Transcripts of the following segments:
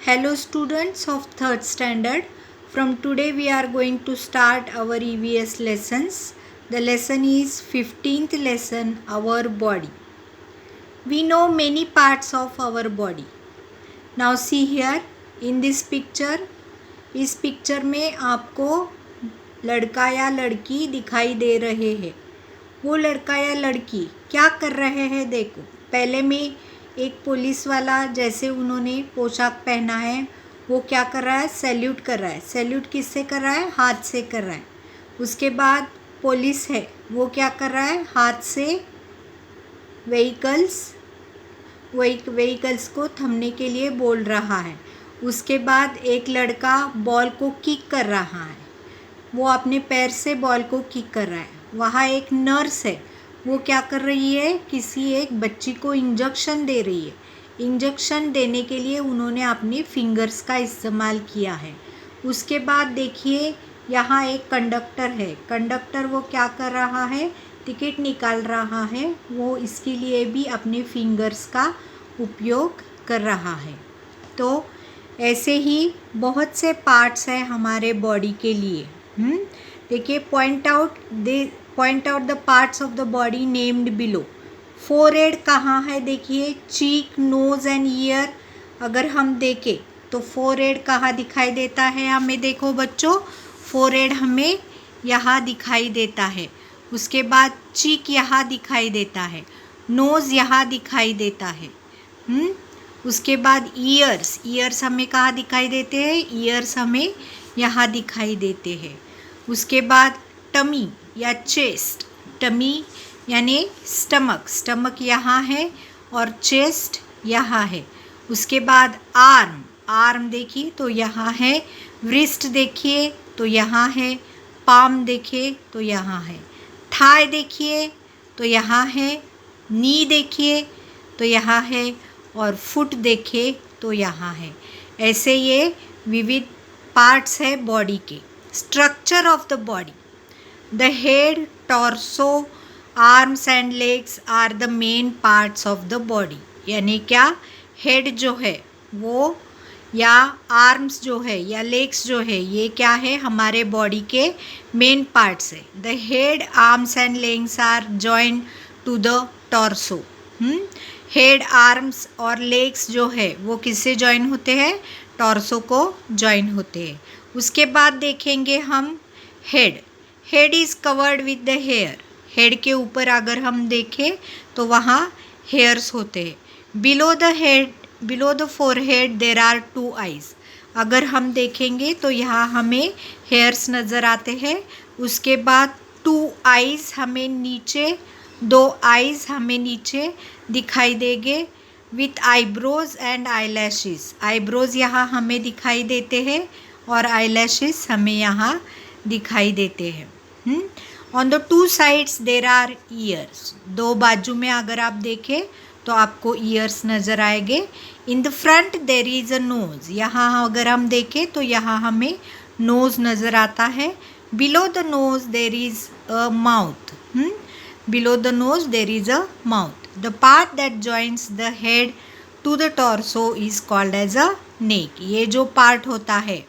Hello students of 3rd standard. From today we are going to start our EVS lessons. The lesson is 15th lesson, our body. We know many parts of our body. Now see here in this picture. इस picture में आपको लड़का या लड़की दिखाई दे रहे हैं. वो लड़का या लड़की क्या कर रहे हैं देखो. पहले में एक पुलिस वाला जैसे उन्होंने पोशाक पहना है वो क्या कर रहा है, सैल्यूट कर रहा है. सैल्यूट किससे कर रहा है, हाथ से कर रहा है. उसके बाद पुलिस है वो क्या कर रहा है, हाथ से व्हीकल्स को थमने के लिए बोल रहा है. उसके बाद एक लड़का बॉल को किक कर रहा है, वो अपने पैर से बॉल को किक कर रहा है. वहाँ एक नर्स है वो क्या कर रही है, किसी एक बच्ची को इंजेक्शन दे रही है. इंजेक्शन देने के लिए उन्होंने अपने फिंगर्स का इस्तेमाल किया है. उसके बाद देखिए यहाँ एक कंडक्टर है. कंडक्टर वो क्या कर रहा है, टिकट निकाल रहा है. वो इसके लिए भी अपने फिंगर्स का उपयोग कर रहा है. तो ऐसे ही बहुत से पार्ट्स हैं हमारे बॉडी के लिए. देखिए point out the parts of the body named below. Forehead कहाँ है, देखिए चीक, नोज़ एंड ईयर. अगर हम देखें तो फोरहेड कहाँ दिखाई देता है हमें, देखो बच्चों फोरहेड हमें यहाँ दिखाई देता है. उसके बाद चीक यहाँ दिखाई देता है, नोज़ यहाँ दिखाई देता है. उसके बाद ईयर्स हमें कहाँ दिखाई देते हैं, ईयर्स हमें यहाँ दिखाई देते हैं. उसके बाद टमी या चेस्ट. टमी यानी स्टमक यहाँ है और चेस्ट यहाँ है. उसके बाद आर्म देखिए तो यहाँ है. व्रिस्ट देखिए तो यहाँ है. पाम देखिए तो यहाँ है. थाई देखिए तो यहाँ है. नी देखिए तो यहाँ है और फुट देखिए तो यहाँ है. ऐसे ये विविध पार्ट्स है बॉडी के. Structure of the body. The head, torso, arms and legs are the main parts of the body. यानी क्या, हेड जो है वो या आर्म्स जो है या लेग्स जो है ये क्या है, हमारे बॉडी के मेन पार्ट्स है. The head, arms and legs are joint to the torso. Head, arms और लेग्स जो है वो किससे जॉइन होते हैं, टॉर्सो को जॉइन होते हैं. उसके बाद देखेंगे हम head is covered with the hair. Head के ऊपर अगर हम देखें तो वहाँ हेयर्स होते हैं. Below the forehead there are 2 eyes. अगर हम देखेंगे तो यहाँ हमें हेयर्स नज़र आते हैं. उसके बाद 2 आइज़ हमें नीचे, 2 आइज़ हमें नीचे दिखाई देंगे with eyebrows and eyelashes. Eyebrows यहाँ हमें दिखाई देते हैं और आईलैशेस हमें यहाँ दिखाई देते हैं. On the 2 sides there are ears. 2 बाजू में अगर आप देखें तो आपको ईयर्स नज़र आएंगे. In the front there is a nose. यहाँ अगर हम देखें तो यहाँ हमें नोज़ नज़र आता है. Below the nose there is a mouth. Below the nose there is a mouth. The part that joints the head to the torso is called as a neck. ये जो पार्ट होता है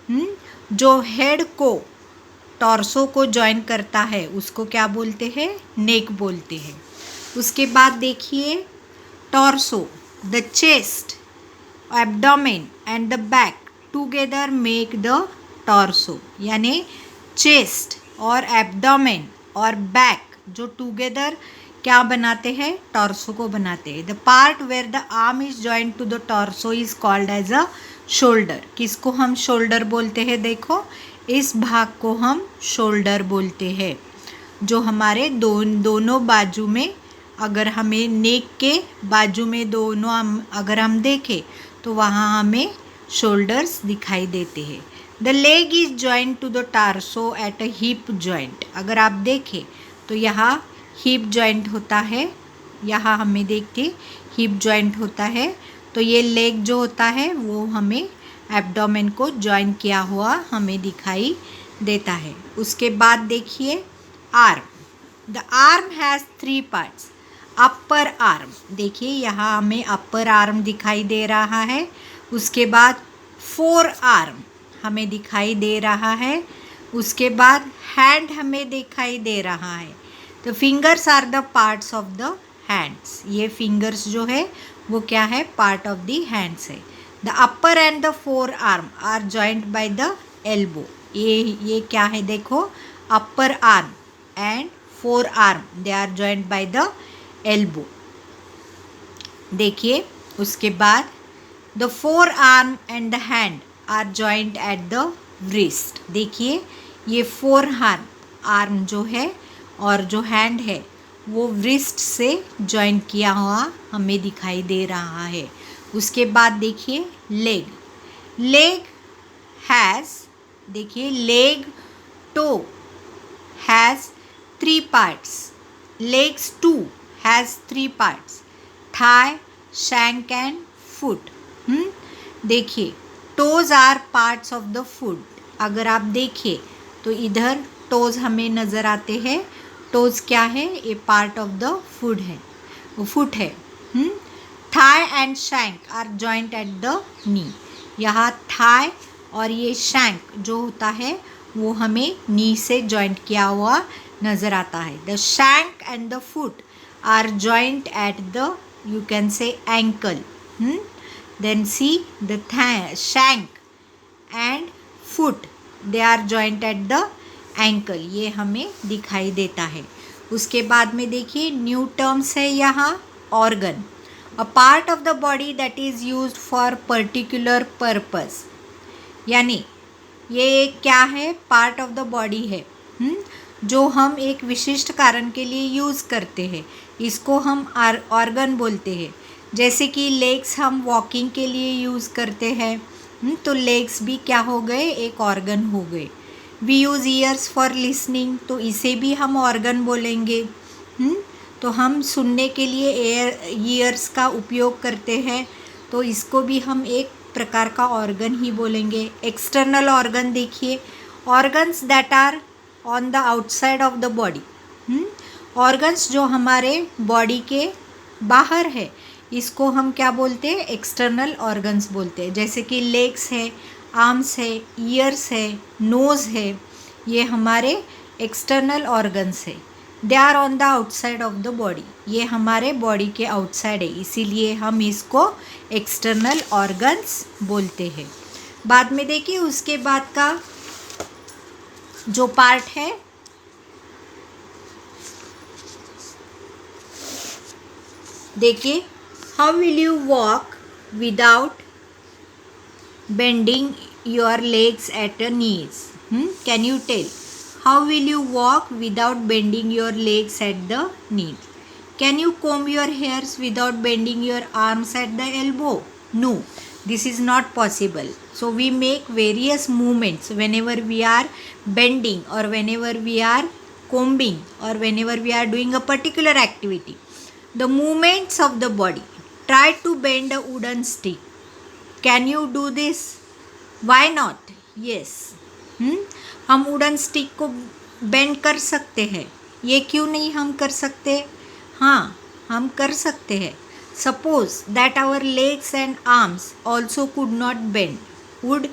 जो हेड को torso को join करता है उसको क्या बोलते हैं, नेक बोलते हैं. उसके बाद देखिए torso, the chest, abdomen and the back together make the torso. यानी चेस्ट और एब्डोमेन और बैक जो टुगेदर क्या बनाते हैं, टॉर्सो को बनाते हैं. The part where the arm is joint to the torso is called as a shoulder. किसको हम शोल्डर बोलते हैं, देखो इस भाग को हम शोल्डर बोलते हैं. जो हमारे दोनों बाजू में, अगर हमें नेक के बाजू में दोनों अगर हम देखें तो वहाँ हमें शोल्डर्स दिखाई देते हैं. The leg is joint to the torso at a hip joint. अगर आप देखें तो यहाँ हिप जॉइंट होता है, यहाँ हमें देखते हिप जॉइंट होता है. तो ये लेग जो होता है वो हमें एब्डोमेन को जॉइन किया हुआ हमें दिखाई देता है. उसके बाद देखिए arm. The arm has 3 parts. Upper arm, देखिए यहाँ हमें अपर आर्म दिखाई दे रहा है. उसके बाद फोर आर्म हमें दिखाई दे रहा है, उसके बाद हैंड हमें दिखाई दे रहा है। तो fingers are the parts of the hands, ये फिंगर्स जो है वो क्या है, पार्ट ऑफ द हैंड्स है। The upper and the forearm are joint by the elbow, ये क्या है देखो, upper arm and forearm they are joint by the elbow. देखिए उसके बाद the forearm and the hand are joint at the wrist। देखिए ये four arm जो है और जो हैंड है वो wrist से जॉइंट किया हुआ हमें दिखाई दे रहा है। उसके बाद देखिए लेग हैज़, देखिए leg too has 3 parts, legs too has 3 parts, thigh, shank and foot। देखिए toes are parts of the foot, अगर आप देखिए तो इधर toes हमें नज़र आते हैं। toes क्या है, ये पार्ट ऑफ द फुट है, फुट है। Thigh and shank are joint at the knee, यहाँ थाई और ये शैंक जो होता है वो हमें नी से जॉइंट किया हुआ नज़र आता है। The shank and the foot are joint at the, you can say ankle. Then see the shank and foot they are joint at the ankle, ये हमें दिखाई देता है। उसके बाद में देखिए न्यू टर्म्स है यहाँ, organ, a part of the body that is used for particular purpose, यानी ये क्या है, पार्ट ऑफ द बॉडी है जो हम एक विशिष्ट कारण के लिए यूज़ करते हैं, इसको हम ऑर्गन बोलते हैं। जैसे कि लेग्स हम वॉकिंग के लिए यूज़ करते हैं, तो लेग्स भी क्या हो गए, एक ऑर्गन हो गए। We use ears for listening, तो इसे भी हम ऑर्गन बोलेंगे। तो हम सुनने के लिए ईयर्स का उपयोग करते हैं, तो इसको भी हम एक प्रकार का ऑर्गन ही बोलेंगे। एक्सटर्नल ऑर्गन देखिए, organs that are on the outside of the body, organs जो हमारे बॉडी के बाहर है, इसको हम क्या बोलते हैं, एक्सटर्नल ऑर्गन्स बोलते हैं। जैसे कि लेग्स है, आर्म्स है, ईयर्स है, नोज़ है, ये हमारे एक्सटर्नल ऑर्गन्स है। They are on the outside of the body, ये हमारे बॉडी के आउटसाइड है, इसीलिए हम इसको एक्सटर्नल ऑर्गन्स बोलते हैं। बाद में देखिए उसके बाद का जो पार्ट है, देखिए how will you walk without bending your legs at the knees, can you tell how will you walk without bending your legs at the knees? Can you comb your hairs without bending your arms at the elbow? No, this is not possible. So we make various movements whenever we are bending or whenever we are combing or whenever we are doing a particular activity. The movements of the body. Try to bend a wooden stick. Can you do this? Why not? Yes. हम wooden stick को bend कर सकते हैं, ये क्यों नहीं हम कर सकते? हाँ, हम कर सकते हैं। Suppose that our legs and arms also could not bend, would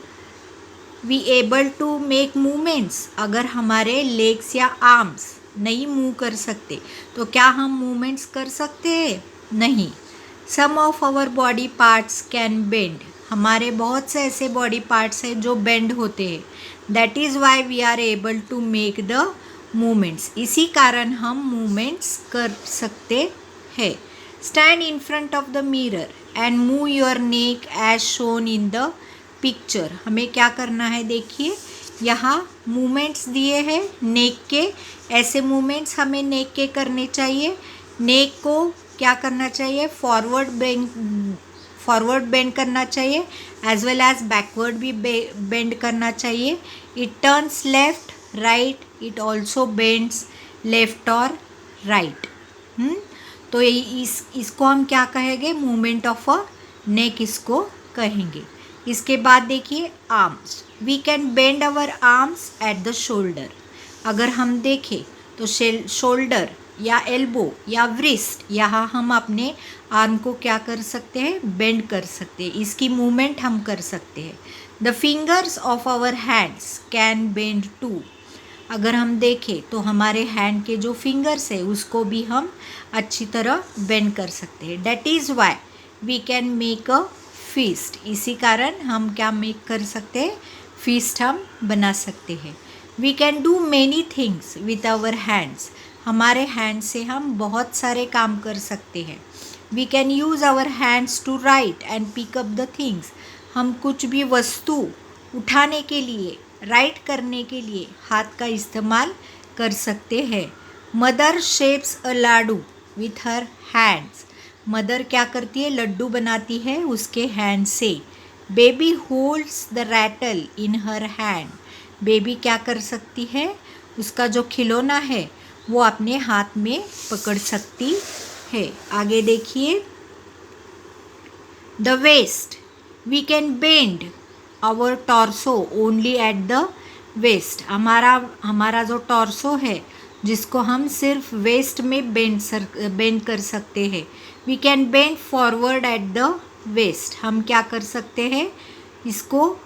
we able to make movements? अगर हमारे लेग्स या आर्म्स नहीं मूव कर सकते तो क्या हम मूवमेंट्स कर सकते हैं? नहीं। Some of our body parts can bend, हमारे बहुत से ऐसे बॉडी पार्ट्स हैं जो बेंड होते हैं। That is why we are able to make the movements, इसी कारण हम मूवमेंट्स कर सकते हैं। Stand in front of the mirror and move your neck as shown in the picture. हमें क्या करना है, देखिए यहाँ मूवमेंट्स दिए हैं नेक के, ऐसे मूवमेंट्स हमें नेक के करने चाहिए। नेक को क्या करना चाहिए, फॉरवर्ड बेंड करना चाहिए, एज वेल एज बैकवर्ड भी बेंड करना चाहिए। It turns left right, it also bends left और राइट। तो इसको हम क्या कहेंगे, मूवमेंट ऑफ अ नेक इसको कहेंगे। इसके बाद देखिए arms, we can bend our arms at the shoulder. अगर हम देखें तो शोल्डर या एल्बो या व्रिस्ट, यहाँ हम अपने आर्म को क्या कर सकते हैं, बेंड कर सकते हैं, इसकी मूवमेंट हम कर सकते हैं। The fingers of our hands can bend too. अगर हम देखें तो हमारे हैंड के जो फिंगर्स है उसको भी हम अच्छी तरह बेंड कर सकते हैं। That is why we can make a feast. इसी कारण हम क्या मेक कर सकते हैं, फीस्ट हम बना सकते हैं। We can do many things with our hands. हमारे हैंड से हम बहुत सारे काम कर सकते हैं। We can use our hands to write and pick up the things. हम कुछ भी वस्तु उठाने के लिए, राइट करने के लिए हाथ का इस्तेमाल कर सकते हैं। Mother shapes a laddu with her hands. Mother क्या करती है, लड्डू बनाती है उसके हैंड से। Baby holds the rattle in her hand. Baby क्या कर सकती है, उसका जो खिलौना है वो अपने हाथ में पकड़ सकती है। आगे देखिए, the waist we can bend our torso only at the waist. हमारा जो टॉर्सो है जिसको हम सिर्फ वेस्ट में बेंड कर सकते हैं। We can bend forward at the waist. हम क्या कर सकते हैं, इसको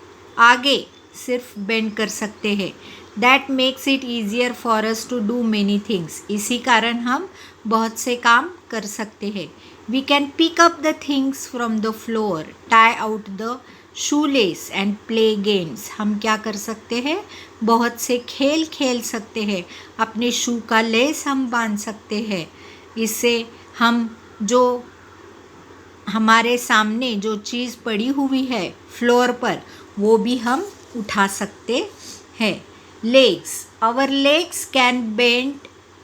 आगे सिर्फ बेंड कर सकते हैं। That makes it easier for us to do many things. इसी कारण हम बहुत से काम कर सकते हैं। We can pick up the things from the floor, tie out the shoelace and play games. हम क्या कर सकते हैं, बहुत से खेल खेल सकते हैं। अपने शू का लेस हम बांध सकते हैं। इससे हम जो हमारे सामने जो चीज़ पड़ी हुई है फ्लोर पर वो भी हम उठा सकते हैं। Legs, our legs can bend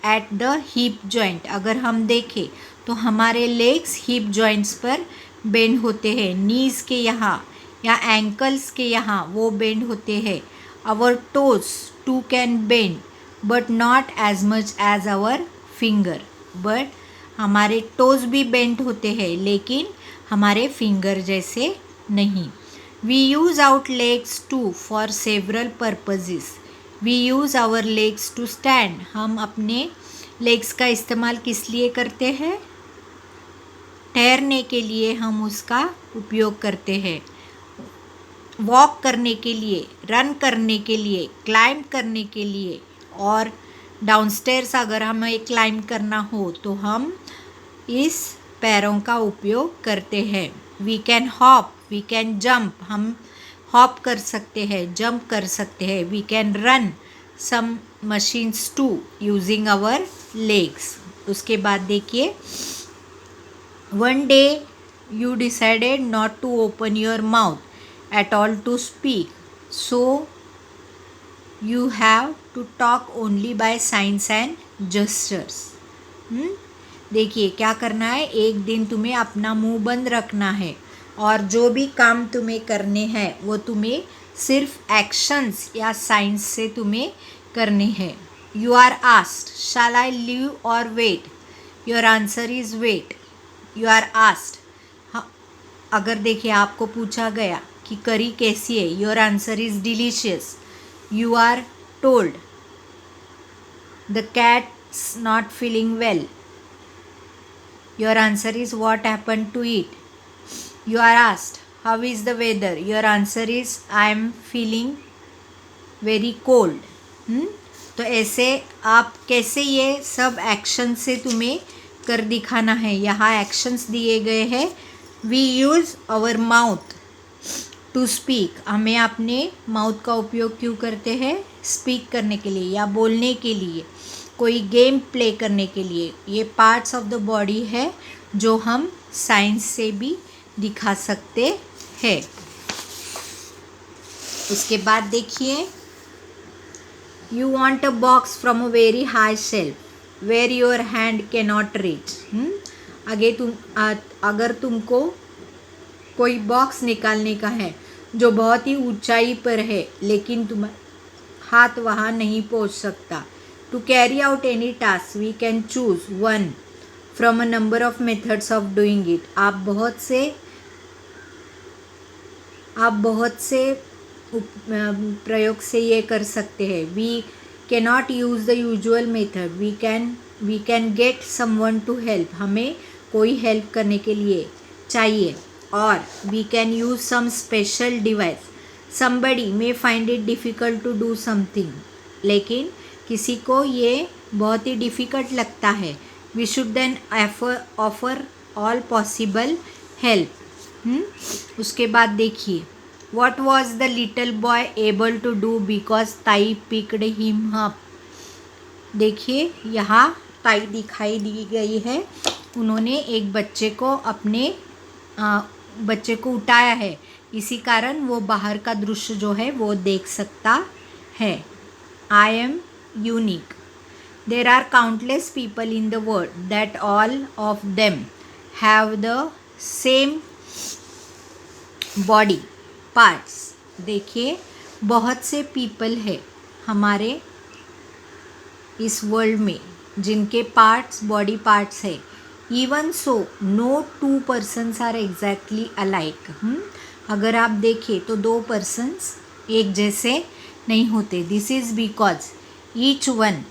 at the hip joint. अगर हम देखें तो हमारे लेग्स हिप जॉइंट्स पर बेंड होते हैं। नीज़ के यहाँ या एंकल्स के यहाँ वो बेंड होते हैं। Our toes too can bend but not as much as our finger. But हमारे टोज भी बेंड होते हैं लेकिन हमारे फिंगर जैसे नहीं। We use our legs to for several purposes. We use our legs to stand. हम अपने लेग्स का इस्तेमाल किस लिए करते हैं, ठहरने के लिए हम उसका उपयोग करते हैं। वॉक करने के लिए, रन करने के लिए, क्लाइंब करने के लिए, और डाउनस्टेयर्स अगर हमें क्लाइंब करना हो तो हम इस पैरों का उपयोग करते हैं। We can hop, we can jump. हम हॉप कर सकते हैं, जंप कर सकते हैं। We can run some machines to using our legs. उसके बाद देखिए, one day you decided not to open your mouth at all to speak, so you have to talk only by signs and gestures। देखिए क्या करना है, एक दिन तुम्हें अपना मुंह बंद रखना है और जो भी काम तुम्हें करने हैं वो तुम्हें सिर्फ एक्शंस या साइंस से तुम्हें करने हैं। You are asked, shall I leave और वेट? Your answer is wait. You are asked, अगर देखिए आपको पूछा गया कि करी कैसी है, your answer is delicious. You are told the cat's not feeling well. Your answer is what happened to it. You are asked how is the weather. Your answer is I am feeling very cold. तो ऐसे आप कैसे ये सब action से तुम्हें कर दिखाना है। यहाँ एक्शंस दिए गए हैं। We use our mouth to speak. हमें अपने माउथ का उपयोग क्यों करते हैं, स्पीक करने के लिए या बोलने के लिए, कोई गेम प्ले करने के लिए। ये पार्ट्स ऑफ द बॉडी है जो हम साइंस से भी दिखा सकते हैं। उसके बाद देखिए, you want a box from a very high shelf where your hand can not reach. अगर तुमको कोई बॉक्स निकालने का है जो बहुत ही ऊंचाई पर है लेकिन तुम्हारा हाथ वहाँ नहीं पहुँच सकता। To carry out any task we can choose one from a number of methods of doing it. आप बहुत से प्रयोग से ये कर सकते हैं। We can not use the usual method, we can we can get someone to help, हमें कोई हेल्प करने के लिए चाहिए. और we can use some special device. Somebody may find it difficult to do something, लेकिन किसी को ये बहुत ही डिफ़िकल्ट लगता है. We should then offer all possible help. उसके बाद देखिए, what was the little boy able to do because Tai picked him up. देखिए यहाँ ताई दिखाई दी गई है. उन्होंने एक बच्चे को अपने बच्चे को उठाया है, इसी कारण वो बाहर का दृश्य जो है वो देख सकता है. I am unique. There are countless people in the world that all of them have the same body parts. देखिए बहुत से पीपल है हमारे इस वर्ल्ड में जिनके पार्ट्स बॉडी पार्ट्स है. Even so no two persons are exactly alike. अगर आप देखें तो दो पर्सन्स एक जैसे नहीं होते. This is because each one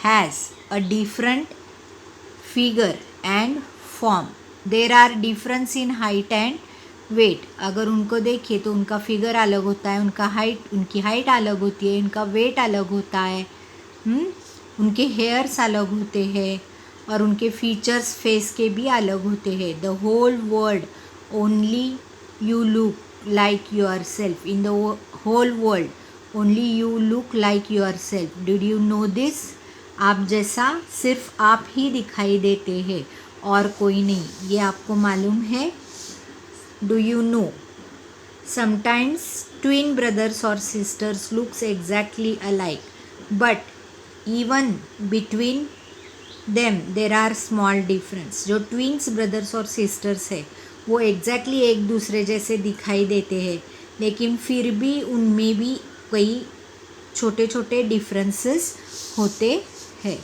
has a different figure and form. There are difference in height and weight. अगर उनको देखिए तो उनका फिगर अलग होता है, उनकी हाइट अलग होती है, उनका वेट अलग होता है, उनके हेयर्स अलग होते हैं और उनके फीचर्स फेस के भी अलग होते हैं. The whole world only you look like yourself. In the whole world only you look like yourself. Did you know this? आप जैसा सिर्फ आप ही दिखाई देते हैं और कोई नहीं. ये आपको मालूम है? Do you know? Sometimes twin brothers और sisters looks exactly alike, but even between them there are small difference. जो ट्विन्स ब्रदर्स और सिस्टर्स है वो एग्जैक्टली एक दूसरे जैसे दिखाई देते हैं, लेकिन फिर भी उनमें भी कई छोटे छोटे डिफरेंसेस होते हैं.